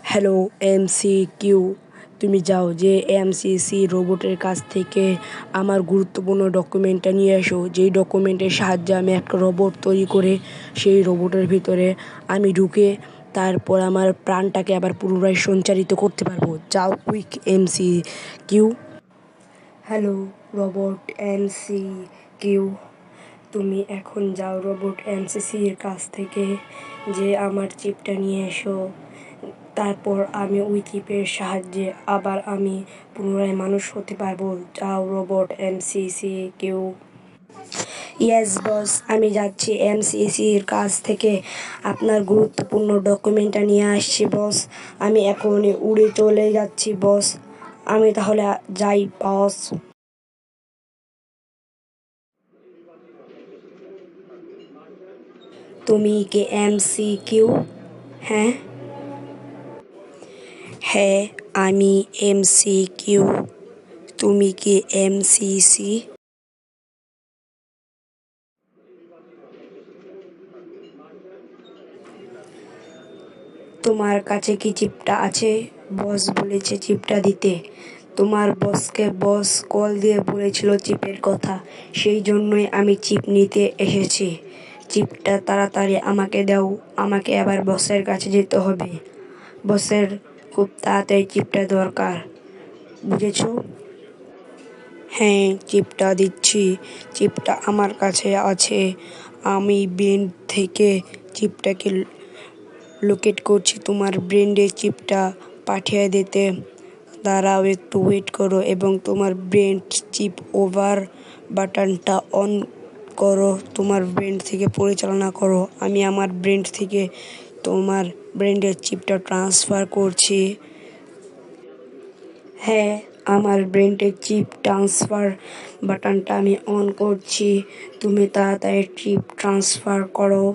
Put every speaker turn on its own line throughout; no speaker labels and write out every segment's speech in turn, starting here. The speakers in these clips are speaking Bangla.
হ্যালো এমসিকিউ, তুমি যাও যে এমসিসি রোবটের কাছ থেকে আমার গুরুত্বপূর্ণ ডকুমেন্টটা নিয়ে এসো। যেই ডকুমেন্টের সাহায্যে আমি একটা রোবট তৈরি করে সেই রোবটের ভিতরে আমি ঢুকে তারপর আমার প্রাণটাকে আবার পুনরায় সঞ্চারিত করতে পারবো। যাও quick MCQ. Hello robot MCQ, তুমি এখন যাও রোবট এমসিসির কাছ থেকে যে আমার চিপটা নিয়ে এসো। তারপর আমি ওই চিপের সাহায্যে আবার আমি পুনরায় মানুষ হতে পারবো। যাও রোবট এমসিসিকিউ। ইয়েস বস, আমি যাচ্ছি এমসিসির কাছ থেকে আপনার গুরুত্বপূর্ণ ডকুমেন্টটা নিয়ে আসছি বস। আমি এখনই উড়ে চলে যাচ্ছি বস। আমি তাহলে যাই বস। তুমি কি এমসিকিউ? হ্যাঁ হ্যাঁ, আমি এমসিকিউ। তুমি কি এমসিসি? তোমার কাছে কি চিপটা আছে? বস বলেছে চিপটা দিতে। তোমার বসকে বস কল দিয়ে বলেছিল চিপের কথা, সেই জন্যই আমি চিপ নিতে এসেছি। চিপটা তাড়াতাড়ি আমাকে দাও, আমাকে আবার বসের কাছে যেতে হবে। বসের খুব তাড়াতাড়ি চিপটা দরকার, বুঝেছো? হ্যাঁ, চিপটা দিচ্ছি। চিপটা আমার কাছে আছে। আমি ব্রেন থেকে চিপটাকে লোকেট করছি তোমার ব্রেন্ডে চিপটা পাঠিয়ে দিতে। দাঁড়াও, একটু ওয়েট করো এবং তোমার ব্রেন চিপ ওভার বাটনটা অন করো। তোমার ব্রেন থেকে পরিচালনা করো। আমি আমার ব্রেন থেকে তোমার ব্রেন্ডের চিপটা ট্রান্সফার করছি। হ্যাঁ, আমার ব্রেন্ডের চিপ ট্রান্সফার বাটনটা আমি অন করছি। তুমি তাড়াতাড়ি চিপ ট্রান্সফার করো।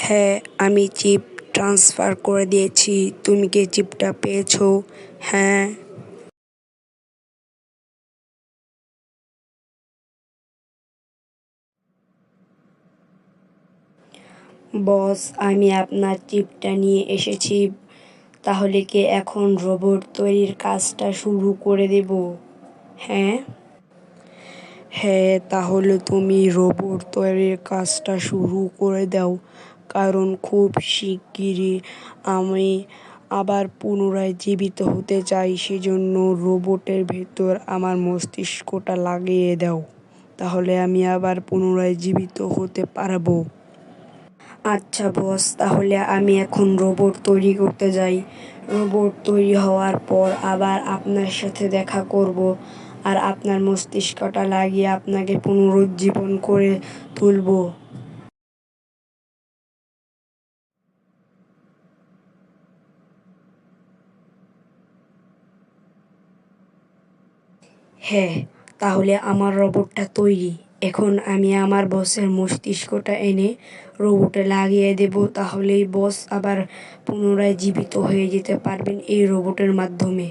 হ্যাঁ, আমি চিপ ট্রান্সফার করে দিয়েছি। তুমি কি চিপটা পেয়েছো? হ্যাঁ। বস, আমি আপনার চিপটা নিয়ে এসেছি। তাহলে কি এখন রোবট তৈরির কাজটা শুরু করে দেব? হ্যাঁ হ্যাঁ, তাহলে তুমি রোবট তৈরির কাজটা শুরু করে দাও, কারণ খুব শিগগিরই আমি আবার পুনরায় জীবিত হতে চাই। সেজন্য রোবটের ভেতর আমার মস্তিষ্কটা লাগিয়ে দাও, তাহলে আমি আবার পুনরায় জীবিত হতে পারবো। আচ্ছা বস, তাহলে আমি এখন রোবট তৈরি করতে যাই। রোবট তৈরি হওয়ার পর আবার আপনার সাথে দেখা করব আর আপনার মস্তিষ্কটা লাগিয়ে আপনাকে পুনরুজ্জীবন করে তুলব। হ্যাঁ, তাহলে আমার রোবটটা তৈরি। এখন আমি আমার বসের মস্তিষ্কটা এনে রোবটে লাগিয়ে দেব, তাহলেই বস আবার পুনরায় জীবিত হয়ে যেতে পারবেন এই রোবটের মাধ্যমে।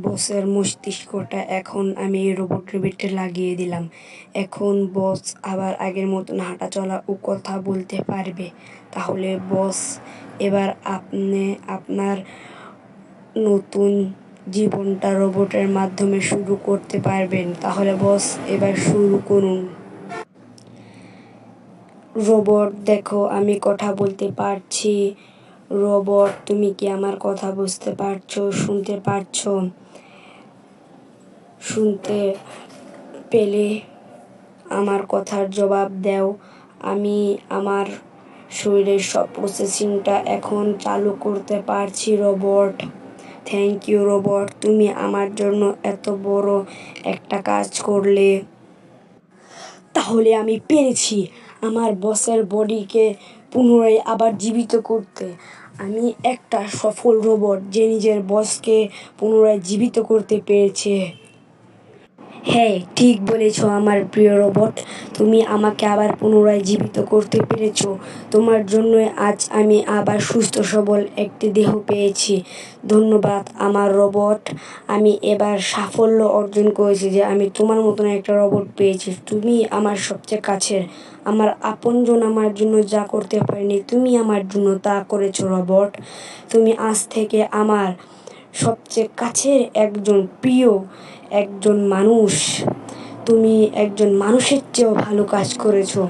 বসের মস্তিষ্কটা এখন আমি এই রোবটের ভিতরে লাগিয়ে দিলাম। এখন বস আবার আগের মতন হাঁটাচলা ও কথা বলতে পারবে। তাহলে বস এবার আপনি আপনার নতুন জীবনটা রোবটের মাধ্যমে শুরু করতে পারবেন। তাহলে বস এবার শুরু করুন। রোবট দেখো, আমি কথা বলতে পারছি। রোবট, তুমি কি আমার কথা বুঝতে পারছো, শুনতে পারছো? শুনতে পেলে আমার কথার জবাব দাও। আমি আমার শরীরের সব প্রসেসিংটা এখন চালু করতে পারছি রোবট। থ্যাংক ইউ রোবট, তুমি আমার জন্য এত বড় একটা কাজ করলে। তাহলে আমি পেরেছি আমার বসের বডিকে পুনরায় আবার জীবিত করতে। আমি একটা সফল রোবট যে নিজের বসকে পুনরায় জীবিত করতে পেরেছে। হ্যাঁ, ঠিক বলেছো আমার প্রিয় রোবট। তুমি আমাকে আবার পুনরায় জীবিত করতে পেরেছো। তোমার জন্য আজ আমি আবার সুস্থ সবল একটি দেহ পেয়েছি। ধন্যবাদ আমার রোবট। আমি এবার সাফল্য অর্জন করেছি যে আমি তোমার মতন একটা রোবট পেয়েছি। তুমি আমার সবচেয়ে কাছের, আমার আপনজন। আমার জন্য যা করতে পারিনি তুমি আমার জন্য তা করেছো রোবট। তুমি আজ থেকে আমার সবচেয়ে কাছের একজন প্রিয় একজন মানুষ। তুমি একজন মানুষের চেয়েও ভালো কাজ করেছো।